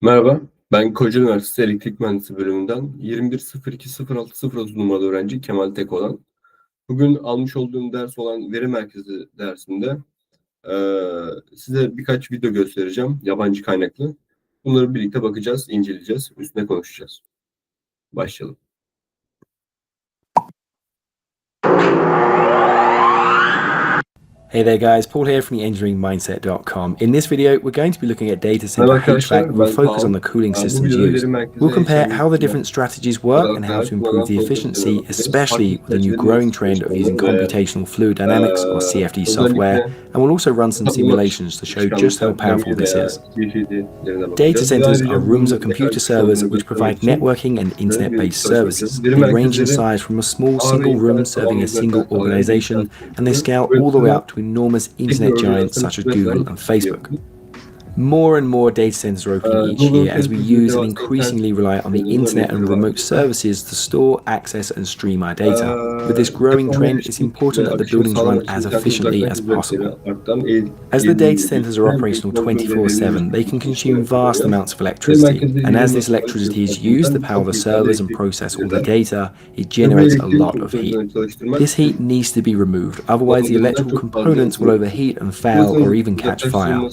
Merhaba, ben Koca Üniversitesi Elektrik Mühendisliği bölümünden 21.02.06.030 numaralı öğrenci Kemal Tekoğlan. Bugün almış olduğum ders olan veri merkezi dersinde size birkaç video göstereceğim, yabancı kaynaklı. Bunları birlikte bakacağız, inceleyeceğiz, üstüne konuşacağız. Başlayalım. Hey there guys, Paul here from the engineeringmindset.com. In this video, we're going to be looking at data center HVAC with a focus on the cooling systems used. We'll compare how the different strategies work and how to improve the efficiency, especially with the new growing trend of using computational fluid dynamics or CFD software, and we'll also run some simulations to show just how powerful this is. Data centers are rooms of computer servers which provide networking and internet-based services. They range in size from a small single room serving a single organization, and they scale all the way up to enormous internet giants such as Google and Facebook. More and more data centers are opening each year as we use and increasingly rely on the internet and remote services to store, access, and stream our data. With this growing trend, it's important that the buildings run as efficiently as possible. As the data centers are operational 24/7, they can consume vast amounts of electricity, and as this electricity is used to power the servers and process all the data, it generates a lot of heat. This heat needs to be removed, otherwise the electrical components will overheat and fail or even catch fire.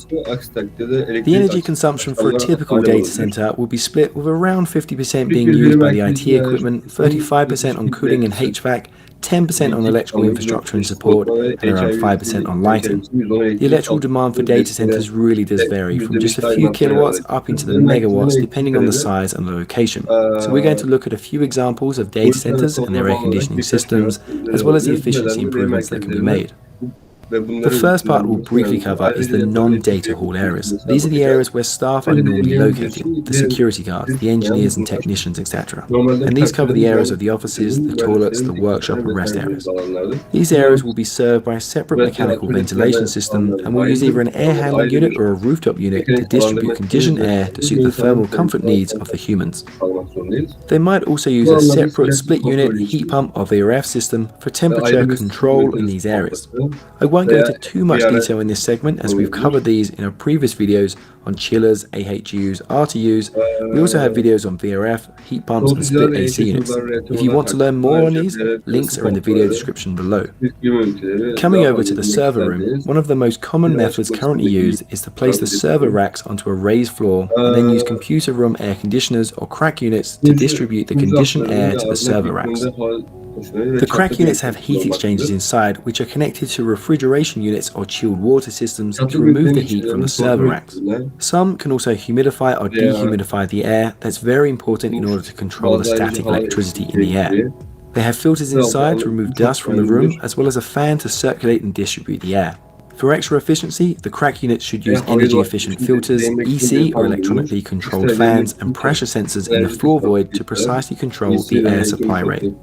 The energy consumption for a typical data center will be split with around 50% being used by the IT equipment, 35% on cooling and HVAC, 10% on electrical infrastructure and support, and around 5% on lighting. The electrical demand for data centers really does vary, from just a few kilowatts up into the megawatts depending on the size and the location. So we're going to look at a few examples of data centers and their air conditioning systems, as well as the efficiency improvements that can be made. The first part we'll briefly cover is the non-data hall areas. These are the areas where staff are normally located, the security guards, the engineers and technicians, etc. And these cover the areas of the offices, the toilets, the workshop and rest areas. These areas will be served by a separate mechanical ventilation system and will use either an air handling unit or a rooftop unit to distribute conditioned air to suit the thermal comfort needs of the humans. They might also use a separate split unit heat pump or VRF system for temperature control in these areas. I won't go into too much detail in this segment as we've covered these in our previous videos on chillers, AHUs, RTUs. We also have videos on VRF, heat pumps and split AC units. If you want to learn more on these, links are in the video description below. Coming over to the server room, one of the most common methods currently used is to place the server racks onto a raised floor and then use computer room air conditioners or crack units to distribute the conditioned air to the server racks. The crack units have heat exchangers inside which are connected to refrigeration units or chilled water systems to remove the heat from the server racks. Some can also humidify or dehumidify the air. That's very important in order to control the static electricity in the air. They have filters inside to remove dust from the room, as well as a fan to circulate and distribute the air. For extra efficiency, the crack units should use energy-efficient filters, EC or electronically controlled fans, and pressure sensors in the floor void to precisely control the air supply rate.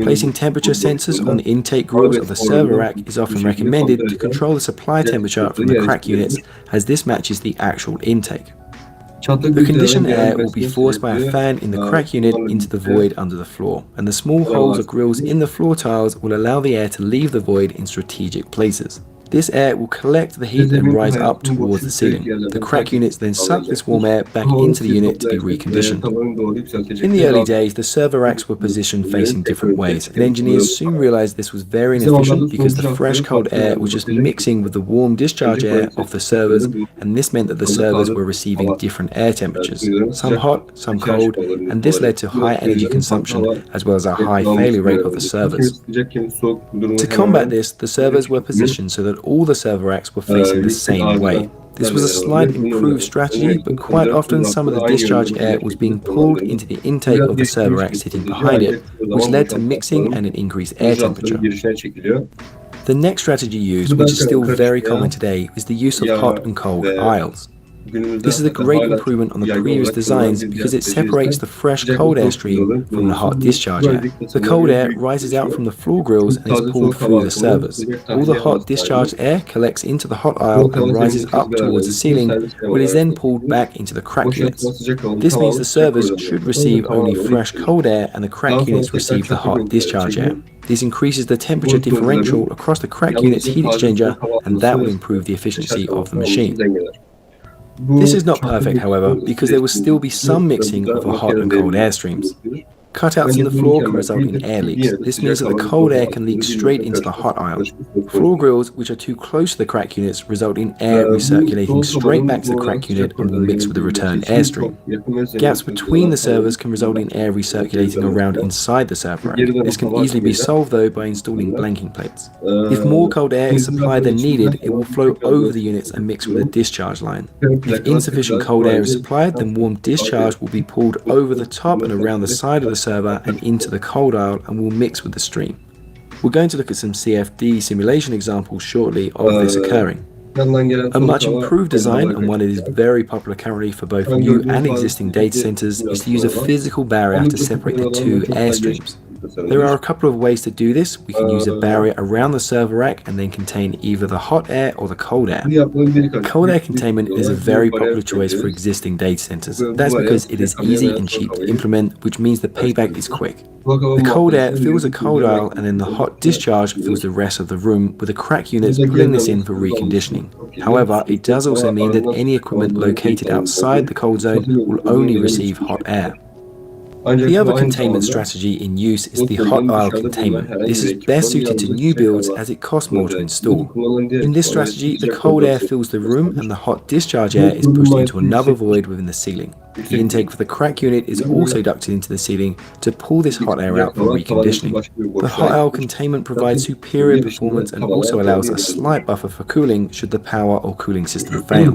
Placing temperature sensors on the intake grills of the server rack is often recommended to control the supply temperature from the crack units, as this matches the actual intake. The conditioned air will be forced by a fan in the crack unit into the void under the floor, and the small holes or grills in the floor tiles will allow the air to leave the void in strategic places. This air will collect the heat and rise up towards the ceiling. The crack units then suck this warm air back into the unit to be reconditioned. In the early days, the server racks were positioned facing different ways, and engineers soon realized this was very inefficient because the fresh cold air was just mixing with the warm discharge air of the servers, and this meant that the servers were receiving different air temperatures, some hot, some cold, and this led to high energy consumption as well as a high failure rate of the servers. To combat this, the servers were positioned so that all the server racks were facing the same way. This was a slight improved strategy, but quite often some of the discharge air was being pulled into the intake of the server rack sitting behind it, which led to mixing and an increased air temperature. The next strategy used, which is still very common today, is the use of hot and cold aisles. This is a great improvement on the previous designs because it separates the fresh cold air stream from the hot discharge air. The cold air rises out from the floor grills and is pulled through the servers. All the hot discharged air collects into the hot aisle and rises up towards the ceiling, where it is then pulled back into the crack units. This means the servers should receive only fresh cold air and the crack units receive the hot discharge air. This increases the temperature differential across the crack unit's heat exchanger, and that will improve the efficiency of the machine. This is not perfect, however, because there will still be some mixing of the hot and cold air streams. Cutouts in the floor can result in air leaks. This means that the cold air can leak straight into the hot aisle. Floor grills, which are too close to the crack units, result in air recirculating straight back to the crack unit and will mix with the return airstream. Gaps between the servers can result in air recirculating around inside the server rack. This can easily be solved though by installing blanking plates. If more cold air is supplied than needed, it will flow over the units and mix with the discharge line. If insufficient cold air is supplied, then warm discharge will be pulled over the top and around the side of the server and into the cold aisle and will mix with the stream. We're going to look at some CFD simulation examples shortly of this occurring. A much improved design, and one that is very popular currently for both new and existing data centers, is to use a physical barrier to separate the two air streams. There are a couple of ways to do this. We can use a barrier around the server rack and then contain either the hot air or the cold air. Cold air containment is a very popular choice for existing data centers. That's because it is easy and cheap to implement, which means the payback is quick. The cold air fills the cold aisle and then the hot discharge fills the rest of the room, with the crack units pulling this in for reconditioning. However, it does also mean that any equipment located outside the cold zone will only receive hot air. The other containment strategy in use is the hot aisle containment. This is best suited to new builds as it costs more to install. In this strategy, the cold air fills the room and the hot discharge air is pushed into another void within the ceiling. The intake for the crack unit is also ducted into the ceiling to pull this hot air out for reconditioning. The hot aisle containment provides superior performance and also allows a slight buffer for cooling should the power or cooling system fail.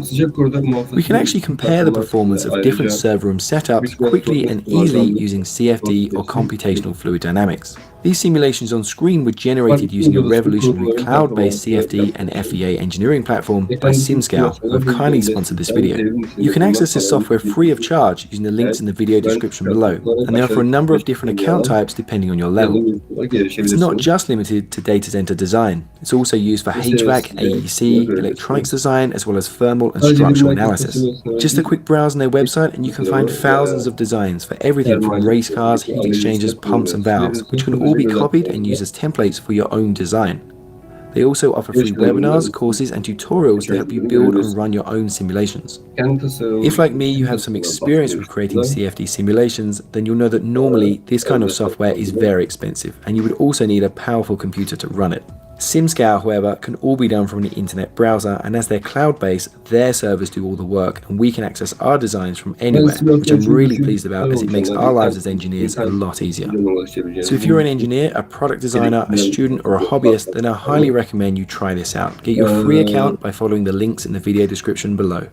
We can actually compare the performance of different server room setups quickly and easily using CFD or computational fluid dynamics. These simulations on screen were generated using a revolutionary cloud-based CFD and FEA engineering platform by SimScale, who have kindly sponsored this video. You can access this software free of charge using the links in the video description below, and they offer a number of different account types depending on your level. It's not just limited to data center design. It's also used for HVAC, AEC, electronics design, as well as thermal and structural analysis. Just a quick browse on their website and you can find thousands of designs for everything from race cars, heat exchangers, pumps and valves, which can all be copied and used as templates for your own design. They also offer free webinars, courses and tutorials to help you build and run your own simulations. If, like me, you have some experience with creating CFD simulations, then you'll know that normally this kind of software is very expensive and you would also need a powerful computer to run it. SimScale, however, can all be done from an internet browser, and as they're cloud-based, their servers do all the work and we can access our designs from anywhere, which I'm really pleased about as it makes our lives as engineers a lot easier. So if you're an engineer, a product designer, a student or a hobbyist, then I highly recommend you try this out. Get your free account by following the links in the video description below.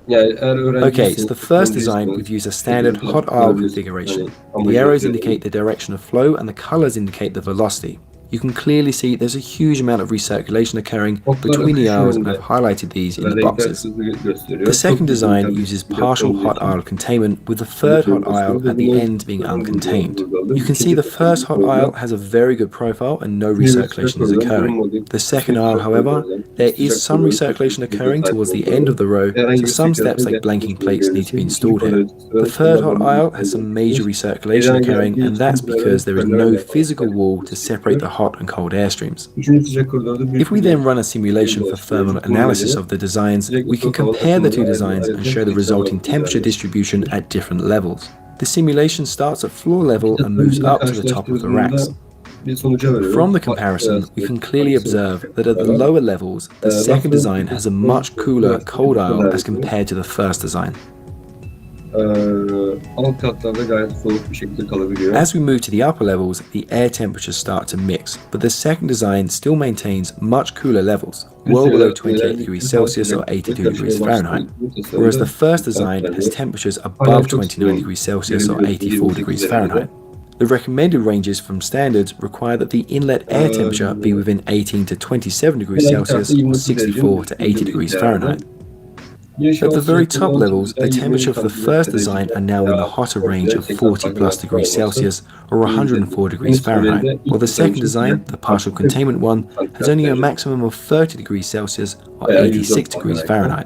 Okay, so the first design, we've used a standard hot aisle configuration. The arrows indicate the direction of flow and the colors indicate the velocity. You can clearly see there's a huge amount of recirculation occurring between the aisles, and I've highlighted these in the boxes. The second design uses partial hot aisle containment, with the third hot aisle at the end being uncontained. You can see the first hot aisle has a very good profile and no recirculation is occurring. The second aisle, however, there is some recirculation occurring towards the end of the row, so some steps like blanking plates need to be installed here. The third hot aisle has some major recirculation occurring, and that's because there is no physical wall to separate the hot and cold air streams. If we then run a simulation for thermal analysis of the designs, we can compare the two designs and show the resulting temperature distribution at different levels. The simulation starts at floor level and moves up to the top of the racks. From the comparison, we can clearly observe that at the lower levels, the second design has a much cooler cold aisle as compared to the first design. As we move to the upper levels, the air temperatures start to mix, but the second design still maintains much cooler levels, well below 28 degrees Celsius or 82 degrees Fahrenheit, whereas the first design has temperatures above 29 degrees Celsius or 84 degrees Fahrenheit. The recommended ranges from standards require that the inlet air temperature be within 18 to 27 degrees Celsius or 64 to 80 degrees Fahrenheit. At the very top levels, the temperature for the first design are now in the hotter range of 40 plus degrees Celsius or 104 degrees Fahrenheit, while the second design, the partial containment one, has only a maximum of 30 degrees Celsius or 86 degrees Fahrenheit.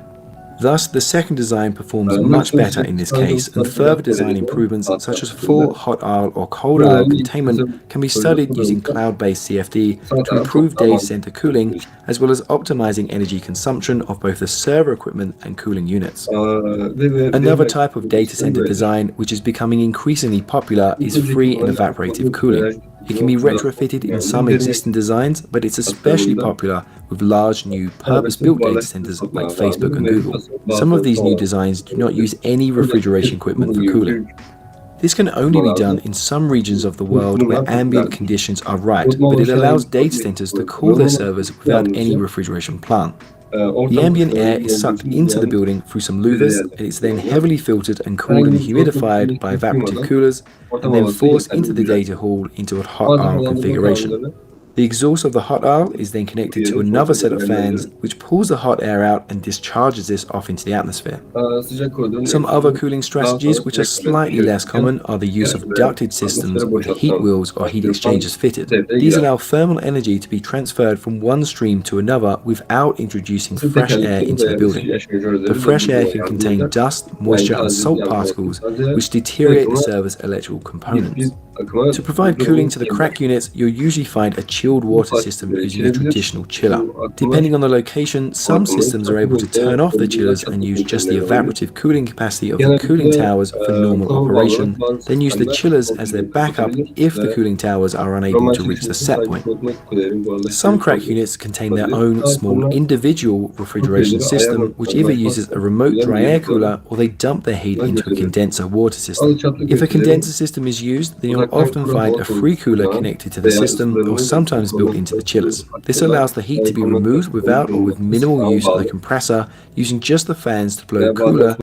Thus, the second design performs much better in this case, and further design improvements such as full hot aisle or cold aisle containment can be studied using cloud-based CFD to improve data center cooling, as well as optimizing energy consumption of both the server equipment and cooling units. Another type of data center design which is becoming increasingly popular is free and evaporative cooling. It can be retrofitted in some existing designs, but it's especially popular with large new purpose-built data centers like Facebook and Google. Some of these new designs do not use any refrigeration equipment for cooling. This can only be done in some regions of the world where ambient conditions are right, but it allows data centers to cool their servers without any refrigeration plant. The ambient air is sucked into the building through some louvers, and it's then heavily filtered and cooled and humidified by evaporative coolers, and then forced into the data hall into a hot aisle configuration. The exhaust of the hot aisle is then connected to another set of fans, which pulls the hot air out and discharges this off into the atmosphere. Some other cooling strategies which are slightly less common are the use of ducted systems with heat wheels or heat exchangers fitted. These allow thermal energy to be transferred from one stream to another without introducing fresh air into the building. The fresh air can contain dust, moisture, and salt particles, which deteriorate the server's electrical components. To provide cooling to the crack units, you'll usually find a chilled water system using a traditional chiller. Depending on the location, some systems are able to turn off the chillers and use just the evaporative cooling capacity of the cooling towers for normal operation, then use the chillers as their backup if the cooling towers are unable to reach the set point. Some crack units contain their own small individual refrigeration system, which either uses a remote dry air cooler or they dump their heat into a condenser water system. If a condenser system is used, then you'll often find a free cooler connected to the system or sometimes built into the chillers. This allows the heat to be removed without or with minimal use of the compressor, using just the fans to blow cooler